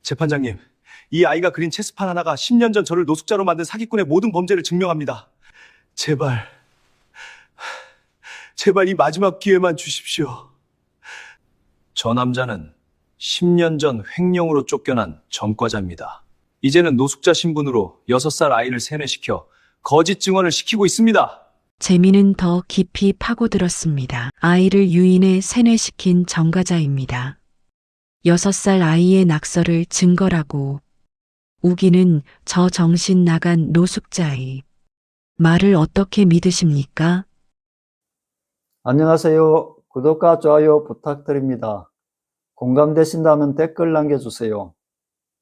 재판장님, 이 아이가 그린 체스판 하나가 10년 전 저를 노숙자로 만든 사기꾼의 모든 범죄를 증명합니다. 제발, 제발 이 마지막 기회만 주십시오. 저 남자는 10년 전 횡령으로 쫓겨난 전과자입니다. 이제는 노숙자 신분으로 6살 아이를 세뇌시켜 거짓 증언을 시키고 있습니다. 재미는 더 깊이 파고들었습니다. 아이를 유인해 세뇌시킨 전과자입니다. 6살 아이의 낙서를 증거라고 우기는 저 정신 나간 노숙자의 말을 어떻게 믿으십니까? 안녕하세요. 구독과 좋아요 부탁드립니다. 공감되신다면 댓글 남겨주세요.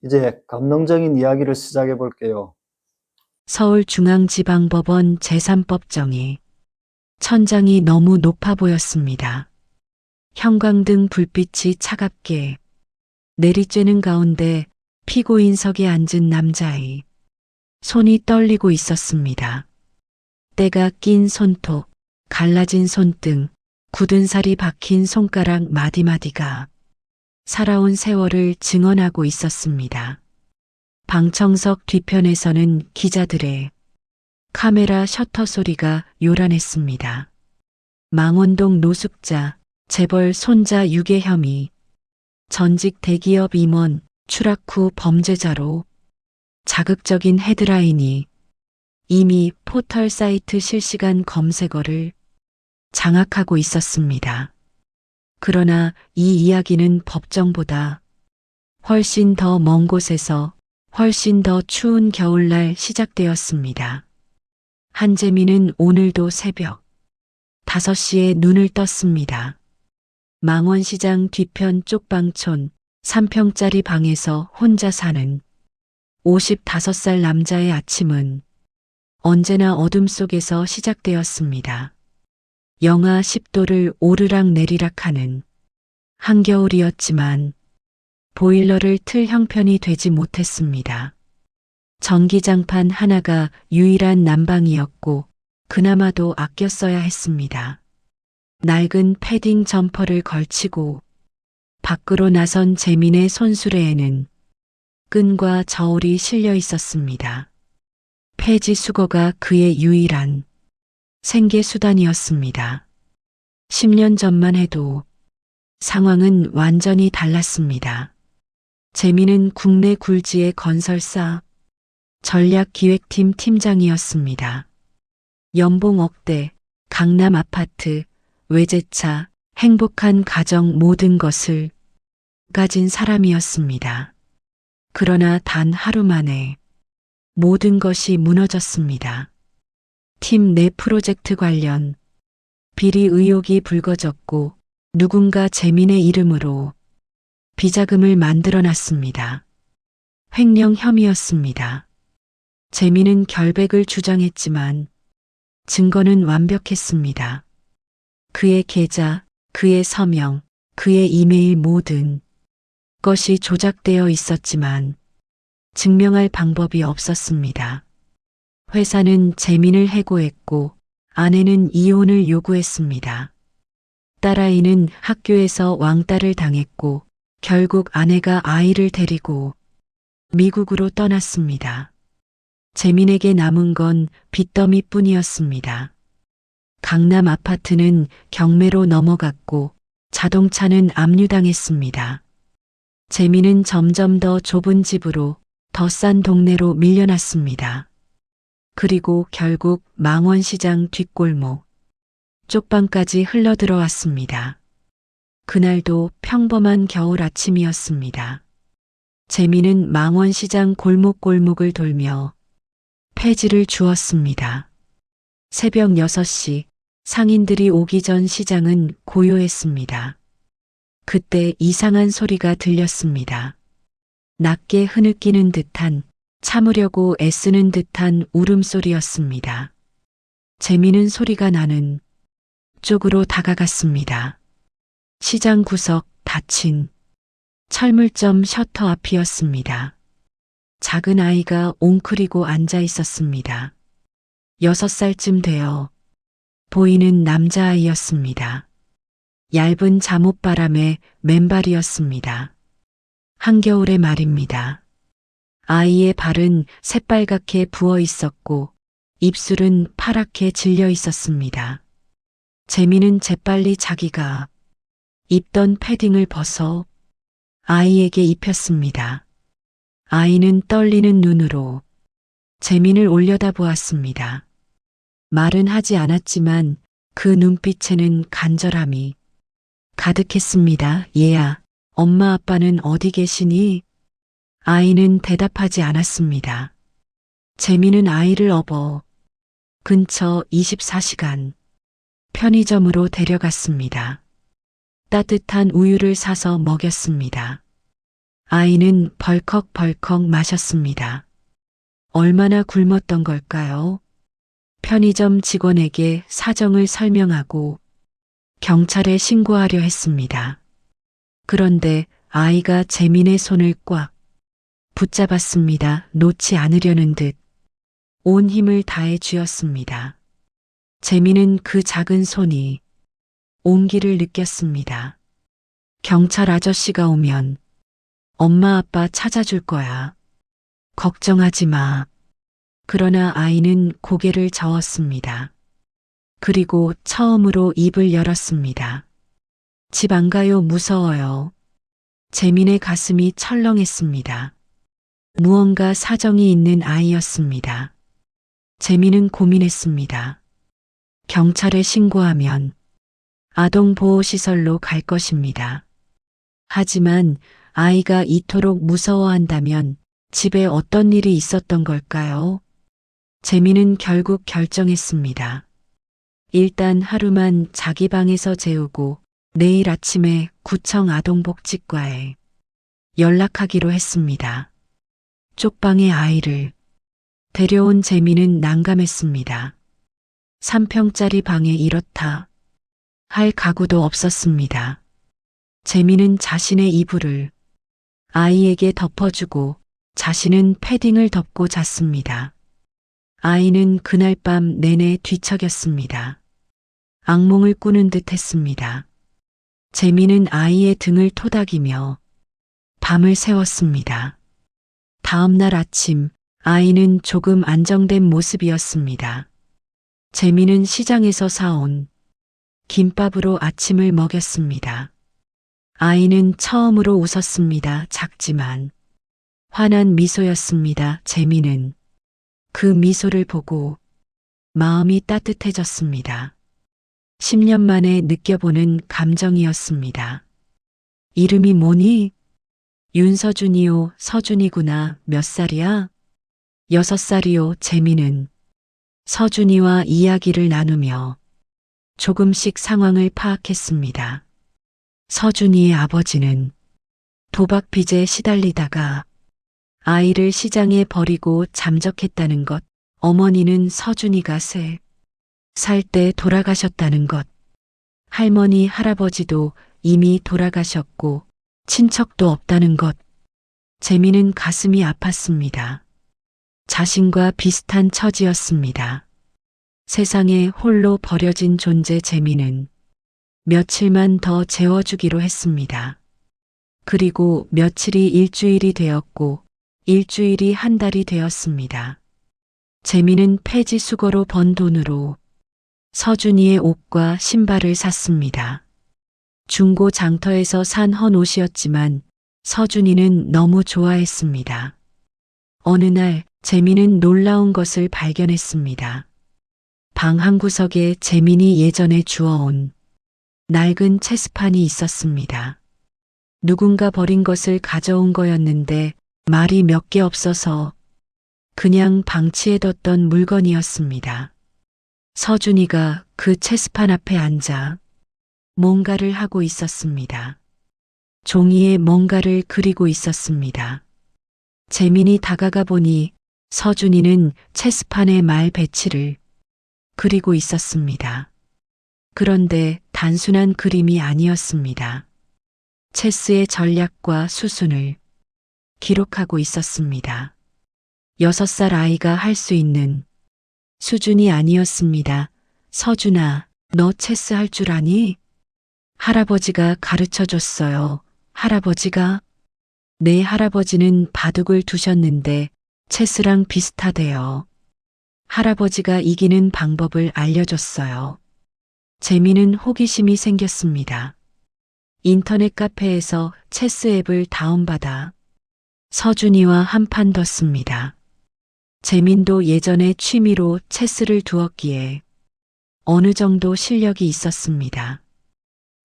이제 감동적인 이야기를 시작해 볼게요. 서울중앙지방법원 제3법정에 천장이 너무 높아 보였습니다. 형광등 불빛이 차갑게 내리쬐는 가운데 피고인석에 앉은 남자의 손이 떨리고 있었습니다. 때가 낀 손톱, 갈라진 손등, 굳은 살이 박힌 손가락 마디마디가 살아온 세월을 증언하고 있었습니다. 방청석 뒤편에서는 기자들의 카메라 셔터 소리가 요란했습니다. 망원동 노숙자, 재벌 손자 유괴 혐의, 전직 대기업 임원 추락 후 범죄자로 자극적인 헤드라인이 이미 포털 사이트 실시간 검색어를 장악하고 있었습니다. 그러나 이 이야기는 법정보다 훨씬 더 먼 곳에서 훨씬 더 추운 겨울날 시작되었습니다. 한재민은 오늘도 새벽 5시에 눈을 떴습니다. 망원시장 뒤편 쪽방촌 3평짜리 방에서 혼자 사는 55살 남자의 아침은 언제나 어둠 속에서 시작되었습니다. 영하 10도를 오르락 내리락하는 한겨울이었지만 보일러를 틀 형편이 되지 못했습니다. 전기장판 하나가 유일한 난방이었고 그나마도 아껴 써야 했습니다. 낡은 패딩 점퍼를 걸치고 밖으로 나선 재민의 손수레에는 끈과 저울이 실려 있었습니다. 폐지 수거가 그의 유일한 생계 수단이었습니다. 10년 전만 해도 상황은 완전히 달랐습니다. 재민은 국내 굴지의 건설사 전략기획팀 팀장이었습니다. 연봉 억대, 강남 아파트, 외제차, 행복한 가정 모든 것을 가진 사람이었습니다. 그러나 단 하루 만에 모든 것이 무너졌습니다. 팀 내 프로젝트 관련 비리 의혹이 불거졌고 누군가 재민의 이름으로 비자금을 만들어 놨습니다. 횡령 혐의였습니다. 재민은 결백을 주장했지만 증거는 완벽했습니다. 그의 계좌, 그의 서명, 그의 이메일 모든 것이 조작되어 있었지만 증명할 방법이 없었습니다. 회사는 재민을 해고했고 아내는 이혼을 요구했습니다. 딸아이는 학교에서 왕따를 당했고 결국 아내가 아이를 데리고 미국으로 떠났습니다. 재민에게 남은 건 빚더미뿐이었습니다. 강남 아파트는 경매로 넘어갔고 자동차는 압류당했습니다. 재민은 점점 더 좁은 집으로 더 싼 동네로 밀려났습니다. 그리고 결국 망원시장 뒷골목, 쪽방까지 흘러들어왔습니다. 그날도 평범한 겨울 아침이었습니다. 재민은 망원시장 골목골목을 돌며 폐지를 주었습니다. 새벽 6시 상인들이 오기 전 시장은 고요했습니다. 그때 이상한 소리가 들렸습니다. 낮게 흐느끼는 듯한 참으려고 애쓰는 듯한 울음소리였습니다. 재미는 소리가 나는 쪽으로 다가갔습니다. 시장 구석 닫힌 철물점 셔터 앞이었습니다. 작은 아이가 옹크리고 앉아 있었습니다. 6살쯤 되어 보이는 남자아이였습니다. 얇은 잠옷바람에 맨발이었습니다. 한겨울의 말입니다. 아이의 발은 새빨갛게 부어 있었고 입술은 파랗게 질려 있었습니다. 재미는 재빨리 자기가 입던 패딩을 벗어 아이에게 입혔습니다. 아이는 떨리는 눈으로 재민을 올려다보았습니다. 말은 하지 않았지만 그 눈빛에는 간절함이 가득했습니다. 얘야, 엄마 아빠는 어디 계시니? 아이는 대답하지 않았습니다. 재민은 아이를 업어 근처 24시간 편의점으로 데려갔습니다. 따뜻한 우유를 사서 먹였습니다. 아이는 벌컥벌컥 마셨습니다. 얼마나 굶었던 걸까요? 편의점 직원에게 사정을 설명하고 경찰에 신고하려 했습니다. 그런데 아이가 재민의 손을 꽉 붙잡았습니다. 놓지 않으려는 듯 온 힘을 다해 쥐었습니다. 재민은 그 작은 손이 온기를 느꼈습니다. 경찰 아저씨가 오면 엄마 아빠 찾아줄 거야. 걱정하지 마. 그러나 아이는 고개를 저었습니다. 그리고 처음으로 입을 열었습니다. 집 안 가요? 무서워요. 재민의 가슴이 철렁했습니다. 무언가 사정이 있는 아이였습니다. 재민은 고민했습니다. 경찰에 신고하면 아동보호시설로 갈 것입니다. 하지만 아이가 이토록 무서워한다면 집에 어떤 일이 있었던 걸까요? 재민은 결국 결정했습니다. 일단 하루만 자기 방에서 재우고 내일 아침에 구청 아동복지과에 연락하기로 했습니다. 쪽방의 아이를 데려온 재민은 난감했습니다. 3평짜리 방에 이렇다 할 가구도 없었습니다. 재민은 자신의 이불을 아이에게 덮어주고 자신은 패딩을 덮고 잤습니다. 아이는 그날 밤 내내 뒤척였습니다. 악몽을 꾸는 듯 했습니다. 재민은 아이의 등을 토닥이며 밤을 새웠습니다. 다음 날 아침 아이는 조금 안정된 모습이었습니다. 재민은 시장에서 사온 김밥으로 아침을 먹였습니다. 아이는 처음으로 웃었습니다. 작지만 환한 미소였습니다. 재민은 그 미소를 보고 마음이 따뜻해졌습니다. 10년 만에 느껴보는 감정이었습니다. 이름이 뭐니? 윤서준이요. 서준이구나. 몇 살이야? 6살이요. 재민은 서준이와 이야기를 나누며 조금씩 상황을 파악했습니다. 서준이의 아버지는 도박 빚에 시달리다가 아이를 시장에 버리고 잠적했다는 것, 어머니는 서준이가 3살 때 돌아가셨다는 것, 할머니, 할아버지도 이미 돌아가셨고 친척도 없다는 것. 재민은 가슴이 아팠습니다. 자신과 비슷한 처지였습니다. 세상에 홀로 버려진 존재 재민은 며칠만 더 재워주기로 했습니다. 그리고 며칠이 일주일이 되었고 일주일이 한 달이 되었습니다. 재민은 폐지 수거로 번 돈으로 서준이의 옷과 신발을 샀습니다. 중고 장터에서 산 헌 옷이었지만 서준이는 너무 좋아했습니다. 어느 날 재민은 놀라운 것을 발견했습니다. 방 한구석에 재민이 예전에 주워온 낡은 체스판이 있었습니다. 누군가 버린 것을 가져온 거였는데 말이 몇 개 없어서 그냥 방치해뒀던 물건이었습니다. 서준이가 그 체스판 앞에 앉아 뭔가를 하고 있었습니다. 종이에 뭔가를 그리고 있었습니다. 재민이 다가가 보니 서준이는 체스판에 말 배치를 그리고 있었습니다. 그런데 단순한 그림이 아니었습니다. 체스의 전략과 수순을 기록하고 있었습니다. 6살 아이가 할 수 있는 수준이 아니었습니다. 서준아, 너 체스 할 줄 아니? 할아버지가 가르쳐 줬어요. 할아버지가? 내 할아버지는 바둑을 두셨는데 체스랑 비슷하대요. 할아버지가 이기는 방법을 알려줬어요. 재미는 호기심이 생겼습니다. 인터넷 카페에서 체스 앱을 다운받아 서준이와 한판 뒀습니다. 재민도 예전에 취미로 체스를 두었기에 어느 정도 실력이 있었습니다.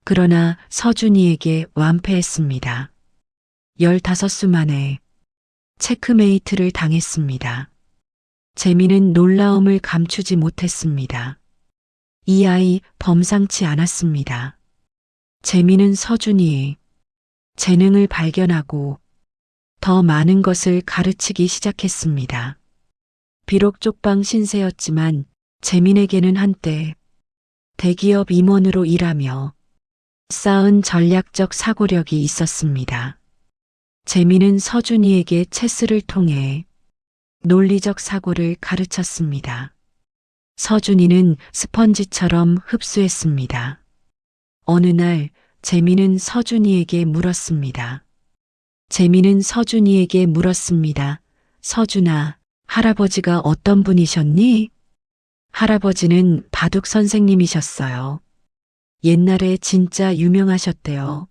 그러나 서준이에게 완패했습니다. 15수 만에 체크메이트를 당했습니다. 재민은 놀라움을 감추지 못했습니다. 이 아이 범상치 않았습니다. 재민은 서준이의 재능을 발견하고 더 많은 것을 가르치기 시작했습니다. 비록 쪽방 신세였지만 재민에게는 한때 대기업 임원으로 일하며 쌓은 전략적 사고력이 있었습니다. 재민은 서준이에게 체스를 통해 논리적 사고를 가르쳤습니다. 서준이는 스펀지처럼 흡수했습니다. 어느 날 재민은 서준이에게 물었습니다. 서준아, 할아버지가 어떤 분이셨니? 할아버지는 바둑 선생님이셨어요. 옛날에 진짜 유명하셨대요.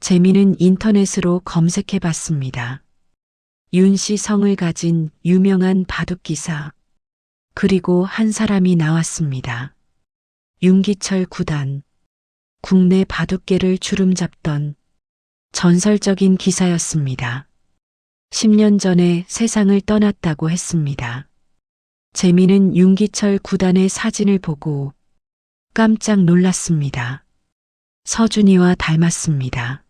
재민은 인터넷으로 검색해 봤습니다. 윤씨 성을 가진 유명한 바둑 기사. 그리고 한 사람이 나왔습니다. 윤기철 9단. 국내 바둑계를 주름잡던 전설적인 기사였습니다. 10년 전에 세상을 떠났다고 했습니다. 재민은 윤기철 9단의 사진을 보고 깜짝 놀랐습니다. 서준이와 닮았습니다.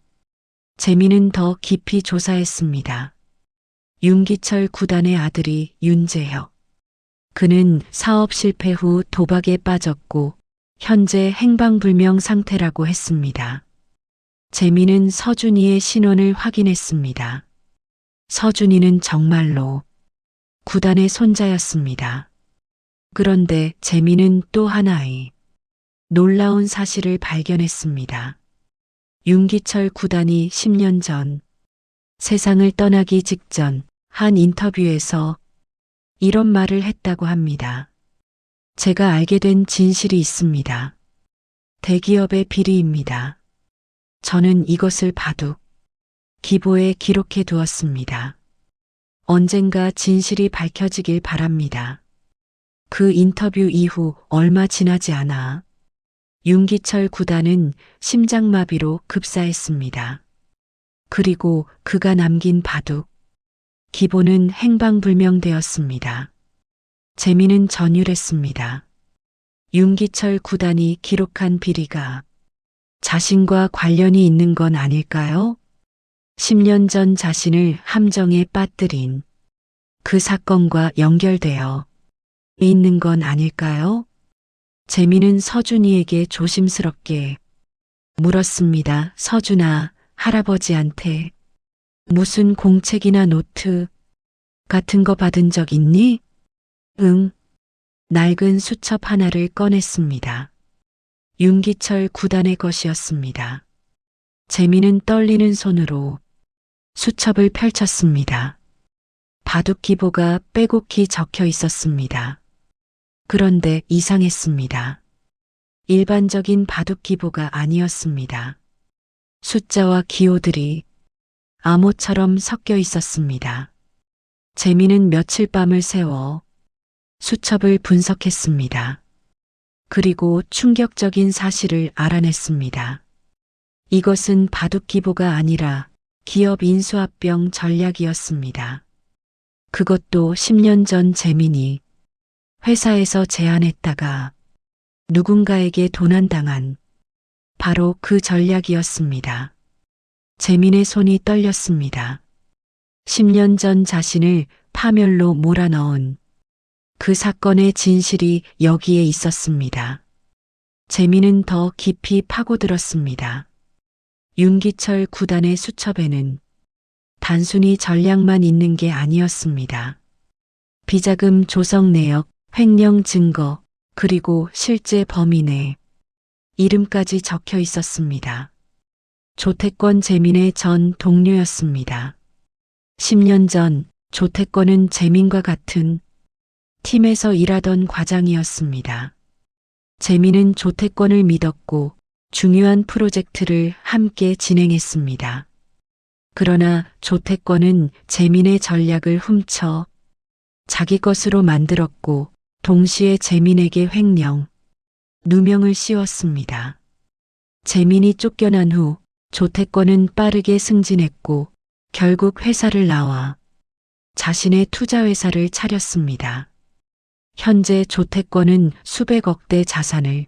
재민은 더 깊이 조사했습니다. 윤기철 9단의 아들이 윤재혁. 그는 사업 실패 후 도박에 빠졌고 현재 행방불명 상태라고 했습니다. 재민은 서준이의 신원을 확인했습니다. 서준이는 정말로 9단의 손자였습니다. 그런데 재민은 또 하나의 놀라운 사실을 발견했습니다. 윤기철 9단이 10년 전 세상을 떠나기 직전 한 인터뷰에서 이런 말을 했다고 합니다. 제가 알게 된 진실이 있습니다. 대기업의 비리입니다. 저는 이것을 바둑 기보에 기록해 두었습니다. 언젠가 진실이 밝혀지길 바랍니다. 그 인터뷰 이후 얼마 지나지 않아 윤기철 9단은 심장마비로 급사했습니다. 그리고 그가 남긴 바둑 기보는 행방불명되었습니다. 재민은 전율했습니다. 윤기철 9단이 기록한 비리가 자신과 관련이 있는 건 아닐까요? 10년 전 자신을 함정에 빠뜨린 그 사건과 연결되어 있는 건 아닐까요? 재민은 서준이에게 조심스럽게 물었습니다. 서준아, 할아버지한테 무슨 공책이나 노트 같은 거 받은 적 있니? 응. 낡은 수첩 하나를 꺼냈습니다. 윤기철 9단의 것이었습니다. 재민은 떨리는 손으로 수첩을 펼쳤습니다. 바둑 기보가 빼곡히 적혀 있었습니다. 그런데 이상했습니다. 일반적인 바둑 기보가 아니었습니다. 숫자와 기호들이 암호처럼 섞여 있었습니다. 재민은 며칠 밤을 새워 수첩을 분석했습니다. 그리고 충격적인 사실을 알아냈습니다. 이것은 바둑 기보가 아니라 기업 인수합병 전략이었습니다. 그것도 10년 전 재민이 회사에서 제안했다가 누군가에게 도난당한 바로 그 전략이었습니다. 재민의 손이 떨렸습니다. 10년 전 자신을 파멸로 몰아넣은 그 사건의 진실이 여기에 있었습니다. 재민은 더 깊이 파고들었습니다. 윤기철 9단의 수첩에는 단순히 전략만 있는 게 아니었습니다. 비자금 조성 내역, 횡령 증거, 그리고 실제 범인의 이름까지 적혀 있었습니다. 조태권 재민의 전 동료였습니다. 10년 전 조태권은 재민과 같은 팀에서 일하던 과장이었습니다. 재민은 조태권을 믿었고 중요한 프로젝트를 함께 진행했습니다. 그러나 조태권은 재민의 전략을 훔쳐 자기 것으로 만들었고 동시에 재민에게 횡령, 누명을 씌웠습니다. 재민이 쫓겨난 후 조태권은 빠르게 승진했고 결국 회사를 나와 자신의 투자회사를 차렸습니다. 현재 조태권은 수백억대 자산을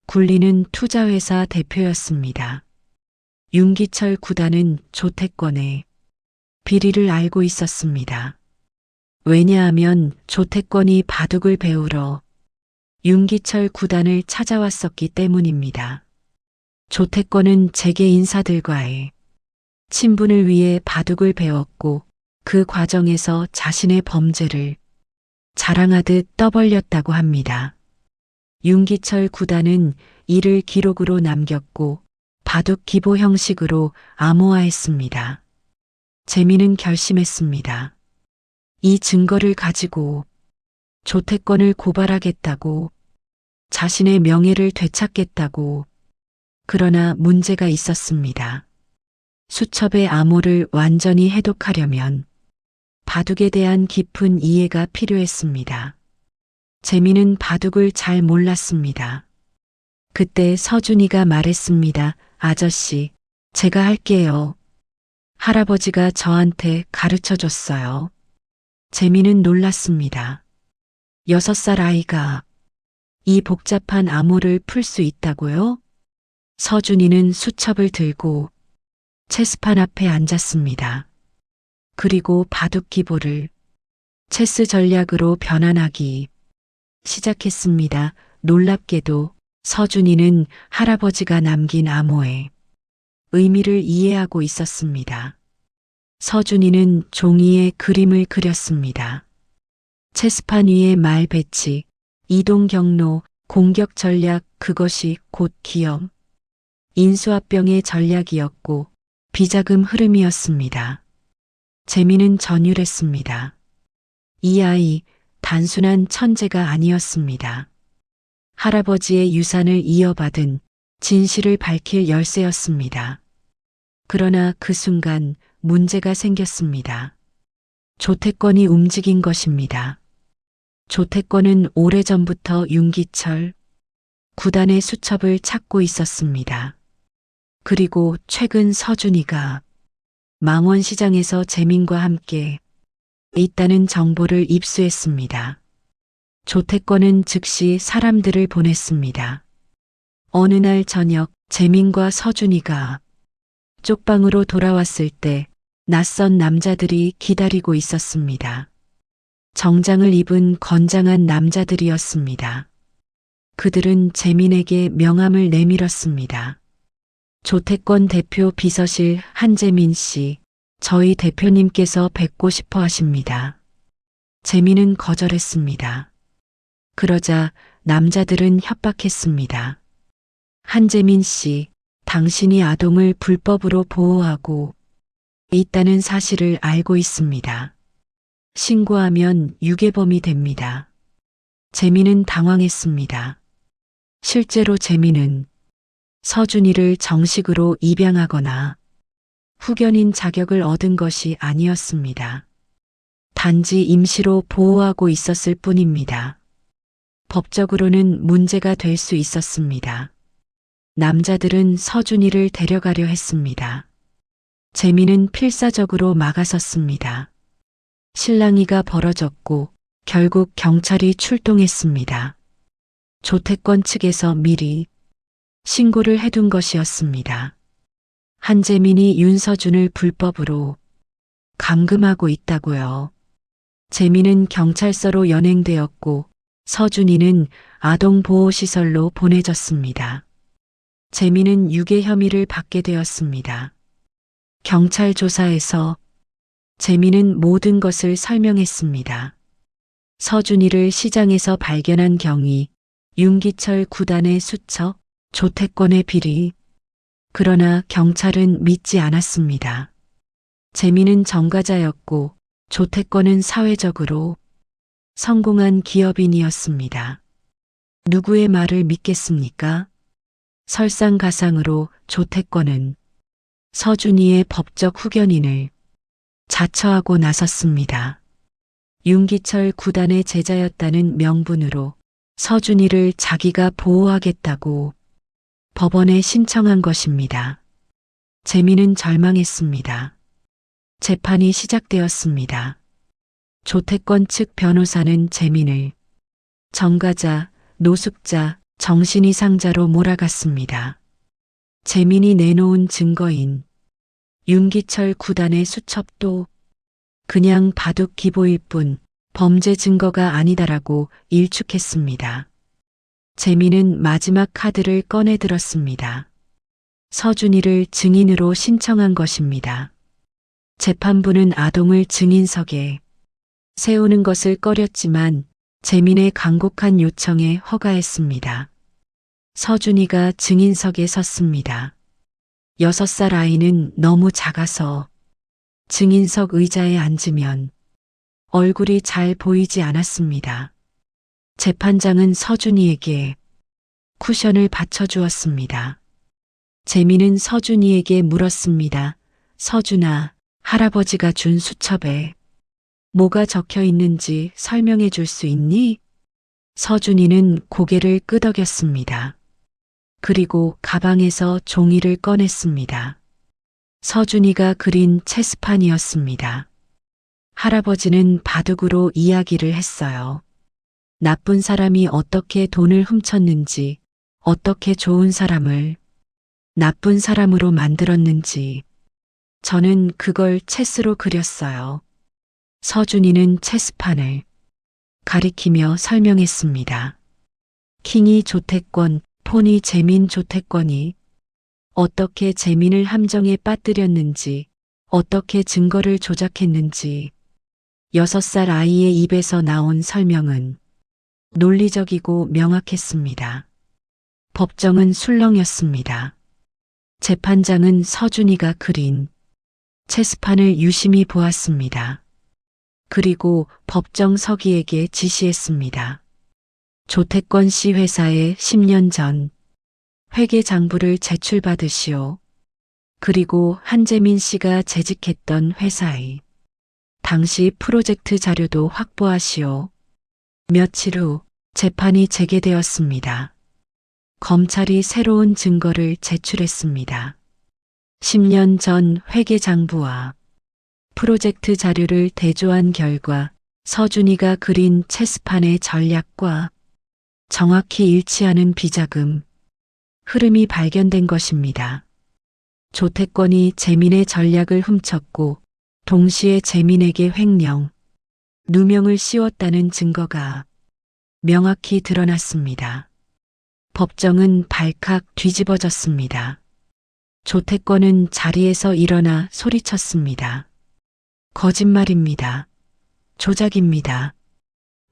굴리는 투자회사 대표였습니다. 윤기철 구단은 조태권의 비리를 알고 있었습니다. 왜냐하면 조태권이 바둑을 배우러 윤기철 구단을 찾아왔었기 때문입니다. 조태권은 재계 인사들과의 친분을 위해 바둑을 배웠고 그 과정에서 자신의 범죄를 자랑하듯 떠벌렸다고 합니다. 윤기철 구단은 이를 기록으로 남겼고 바둑 기보 형식으로 암호화했습니다. 재민은 결심했습니다. 이 증거를 가지고 조태권을 고발하겠다고, 자신의 명예를 되찾겠다고. 그러나 문제가 있었습니다. 수첩의 암호를 완전히 해독하려면 바둑에 대한 깊은 이해가 필요했습니다. 재민은 바둑을 잘 몰랐습니다. 그때 서준이가 말했습니다. 아저씨, 제가 할게요. 할아버지가 저한테 가르쳐 줬어요. 재민은 놀랐습니다. 6살 아이가 이 복잡한 암호를 풀 수 있다고요? 서준이는 수첩을 들고 체스판 앞에 앉았습니다. 그리고 바둑 기보를 체스 전략으로 변환하기 시작했습니다. 놀랍게도 서준이는 할아버지가 남긴 암호의 의미를 이해하고 있었습니다. 서준이는 종이에 그림을 그렸습니다. 체스판 위에 말 배치, 이동 경로, 공격 전략, 그것이 곧 기염, 인수합병의 전략이었고 비자금 흐름이었습니다. 재민은 전율했습니다. 이 아이 단순한 천재가 아니었습니다. 할아버지의 유산을 이어받은 진실을 밝힐 열쇠였습니다. 그러나 그 순간 문제가 생겼습니다. 조태권이 움직인 것입니다. 조태권은 오래전부터 윤기철 구단의 수첩을 찾고 있었습니다. 그리고 최근 서준이가 망원시장에서 재민과 함께 있다는 정보를 입수했습니다. 조태권은 즉시 사람들을 보냈습니다. 어느 날 저녁 재민과 서준이가 쪽방으로 돌아왔을 때 낯선 남자들이 기다리고 있었습니다. 정장을 입은 건장한 남자들이었습니다. 그들은 재민에게 명함을 내밀었습니다. 조태권 대표 비서실 한재민 씨, 저희 대표님께서 뵙고 싶어 하십니다. 재민은 거절했습니다. 그러자 남자들은 협박했습니다. 한재민 씨, 당신이 아동을 불법으로 보호하고 있다는 사실을 알고 있습니다. 신고하면 유괴범이 됩니다. 재민은 당황했습니다. 실제로 재민은 서준이를 정식으로 입양하거나 후견인 자격을 얻은 것이 아니었습니다. 단지 임시로 보호하고 있었을 뿐입니다. 법적으로는 문제가 될 수 있었습니다. 남자들은 서준이를 데려가려 했습니다. 재민은 필사적으로 막아섰습니다. 실랑이가 벌어졌고 결국 경찰이 출동했습니다. 조태권 측에서 미리 신고를 해둔 것이었습니다. 한재민이 윤서준을 불법으로 감금하고 있다고요. 재민은 경찰서로 연행되었고 서준이는 아동보호시설로 보내졌습니다. 재민은 유괴 혐의를 받게 되었습니다. 경찰 조사에서 재민은 모든 것을 설명했습니다. 서준이를 시장에서 발견한 경위, 윤기철 구단의 수첩, 조태권의 비리, 그러나 경찰은 믿지 않았습니다. 재민은 전과자였고 조태권은 사회적으로 성공한 기업인이었습니다. 누구의 말을 믿겠습니까? 설상가상으로 조태권은 서준이의 법적 후견인을 자처하고 나섰습니다. 윤기철 구단의 제자였다는 명분으로 서준이를 자기가 보호하겠다고 법원에 신청한 것입니다. 재민은 절망했습니다. 재판이 시작되었습니다. 조태권 측 변호사는 재민을 전과자, 노숙자, 정신이상자로 몰아갔습니다. 재민이 내놓은 증거인 윤기철 구단의 수첩도 그냥 바둑 기보일 뿐 범죄 증거가 아니다라고 일축했습니다. 재민은 마지막 카드를 꺼내 들었습니다. 서준이를 증인으로 신청한 것입니다. 재판부는 아동을 증인석에 세우는 것을 꺼렸지만 재민의 간곡한 요청에 허가했습니다. 서준이가 증인석에 섰습니다. 6살 아이는 너무 작아서 증인석 의자에 앉으면 얼굴이 잘 보이지 않았습니다. 재판장은 서준이에게 쿠션을 받쳐주었습니다. 재민은 서준이에게 물었습니다. 서준아, 할아버지가 준 수첩에 뭐가 적혀 있는지 설명해 줄 수 있니? 서준이는 고개를 끄덕였습니다. 그리고 가방에서 종이를 꺼냈습니다. 서준이가 그린 체스판이었습니다. 할아버지는 바둑으로 이야기를 했어요. 나쁜 사람이 어떻게 돈을 훔쳤는지, 어떻게 좋은 사람을 나쁜 사람으로 만들었는지, 저는 그걸 체스로 그렸어요. 서준이는 체스판을 가리키며 설명했습니다. 킹이 조태권, 폰이 재민 조태권이 어떻게 재민을 함정에 빠뜨렸는지, 어떻게 증거를 조작했는지, 6살 아이의 입에서 나온 설명은 논리적이고 명확했습니다. 법정은 술렁였습니다. 재판장은 서준이가 그린 체스판을 유심히 보았습니다. 그리고 법정 서기에게 지시했습니다. 조태권 씨 회사에 10년 전 회계 장부를 제출받으시오. 그리고 한재민 씨가 재직했던 회사의 당시 프로젝트 자료도 확보하시오. 며칠 후 재판이 재개되었습니다. 검찰이 새로운 증거를 제출했습니다. 10년 전 회계 장부와 프로젝트 자료를 대조한 결과 서준이가 그린 체스판의 전략과 정확히 일치하는 비자금 흐름이 발견된 것입니다. 조태권이 재민의 전략을 훔쳤고 동시에 재민에게 횡령, 누명을 씌웠다는 증거가 명확히 드러났습니다. 법정은 발칵 뒤집어졌습니다. 조태권은 자리에서 일어나 소리쳤습니다. 거짓말입니다. 조작입니다.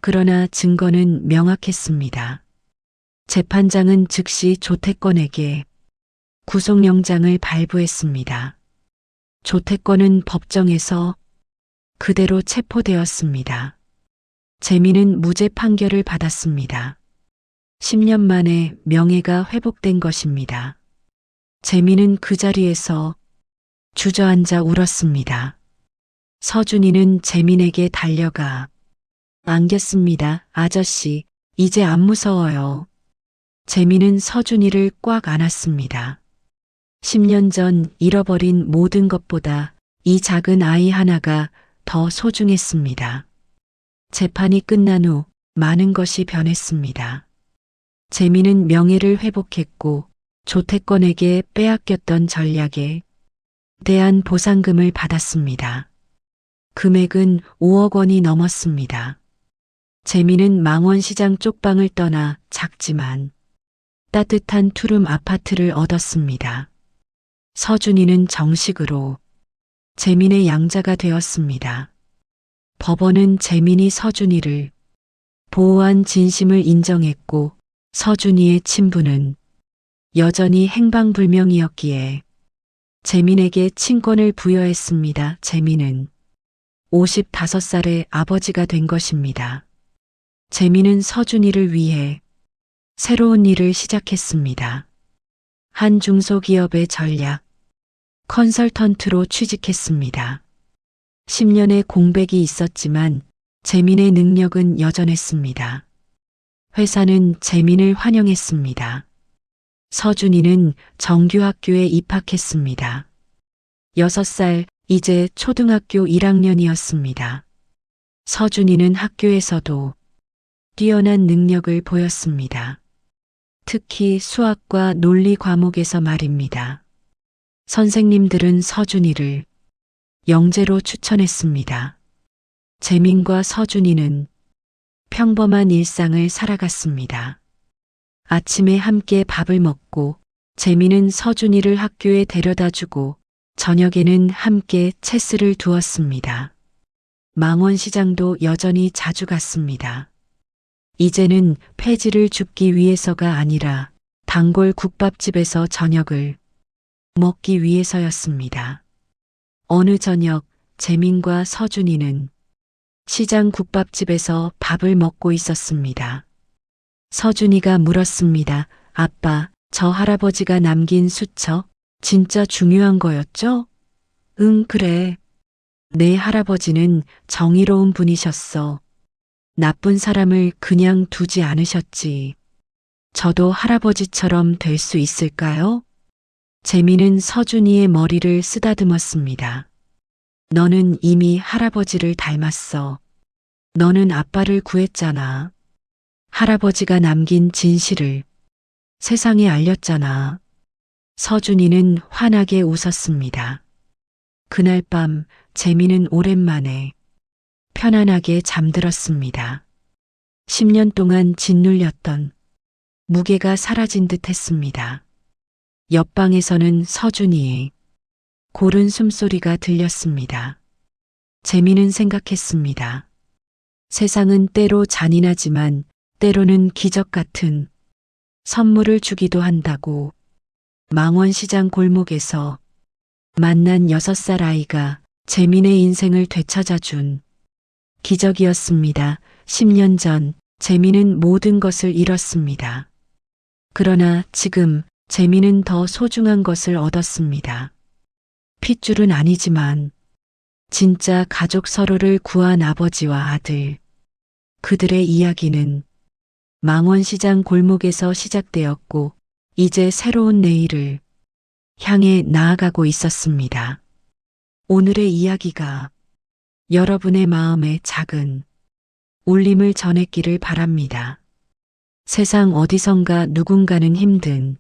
그러나 증거는 명확했습니다. 재판장은 즉시 조태권에게 구속영장을 발부했습니다. 조태권은 법정에서 그대로 체포되었습니다. 재민은 무죄 판결을 받았습니다. 10년 만에 명예가 회복된 것입니다. 재민은 그 자리에서 주저앉아 울었습니다. 서준이는 재민에게 달려가 안겼습니다. 아저씨, 이제 안 무서워요. 재민은 서준이를 꽉 안았습니다. 10년 전 잃어버린 모든 것보다 이 작은 아이 하나가 더 소중했습니다. 재판이 끝난 후 많은 것이 변했습니다. 재민은 명예를 회복했고 조태권에게 빼앗겼던 전략에 대한 보상금을 받았습니다. 금액은 5억 원이 넘었습니다. 재민은 망원시장 쪽방을 떠나 작지만 따뜻한 투룸 아파트를 얻었습니다. 서준이는 정식으로 재민의 양자가 되었습니다. 법원은 재민이 서준이를 보호한 진심을 인정했고 서준이의 친부는 여전히 행방불명이었기에 재민에게 친권을 부여했습니다. 재민은 55살의 아버지가 된 것입니다. 재민은 서준이를 위해 새로운 일을 시작했습니다. 한 중소기업의 전략 컨설턴트로 취직했습니다. 10년의 공백이 있었지만 재민의 능력은 여전했습니다. 회사는 재민을 환영했습니다. 서준이는 정규학교에 입학했습니다. 6살, 이제 초등학교 1학년이었습니다. 서준이는 학교에서도 뛰어난 능력을 보였습니다. 특히 수학과 논리 과목에서 말입니다. 선생님들은 서준이를 영재로 추천했습니다. 재민과 서준이는 평범한 일상을 살아갔습니다. 아침에 함께 밥을 먹고 재민은 서준이를 학교에 데려다주고 저녁에는 함께 체스를 두었습니다. 망원시장도 여전히 자주 갔습니다. 이제는 폐지를 줍기 위해서가 아니라 단골 국밥집에서 저녁을 먹기 위해서였습니다. 어느 저녁 재민과 서준이는 시장 국밥집에서 밥을 먹고 있었습니다. 서준이가 물었습니다. 아빠, 저 할아버지가 남긴 수첩 진짜 중요한 거였죠? 응, 그래. 내 할아버지는 정의로운 분이셨어. 나쁜 사람을 그냥 두지 않으셨지. 저도 할아버지처럼 될 수 있을까요? 재민은 서준이의 머리를 쓰다듬었습니다. 너는 이미 할아버지를 닮았어. 너는 아빠를 구했잖아. 할아버지가 남긴 진실을 세상에 알렸잖아. 서준이는 환하게 웃었습니다. 그날 밤 재민은 오랜만에 편안하게 잠들었습니다. 10년 동안 짓눌렸던 무게가 사라진 듯 했습니다. 옆방에서는 서준이의 고른 숨소리가 들렸습니다. 재민은 생각했습니다. 세상은 때로 잔인하지만 때로는 기적 같은 선물을 주기도 한다고. 망원시장 골목에서 만난 6살 아이가 재민의 인생을 되찾아준 기적이었습니다. 10년 전 재민은 모든 것을 잃었습니다. 그러나 지금 재민은 더 소중한 것을 얻었습니다. 핏줄은 아니지만 진짜 가족 서로를 구한 아버지와 아들. 그들의 이야기는 망원시장 골목에서 시작되었고 이제 새로운 내일을 향해 나아가고 있었습니다. 오늘의 이야기가 여러분의 마음에 작은 울림을 전했기를 바랍니다. 세상 어디선가 누군가는 힘든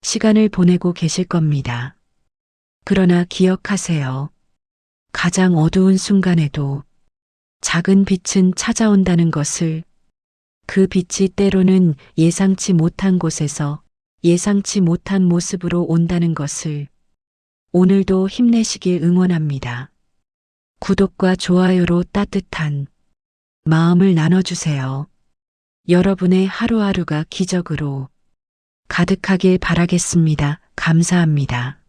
시간을 보내고 계실 겁니다. 그러나 기억하세요. 가장 어두운 순간에도 작은 빛은 찾아온다는 것을. 그 빛이 때로는 예상치 못한 곳에서 예상치 못한 모습으로 온다는 것을. 오늘도 힘내시길 응원합니다. 구독과 좋아요로 따뜻한 마음을 나눠주세요. 여러분의 하루하루가 기적으로 가득하길 바라겠습니다. 감사합니다.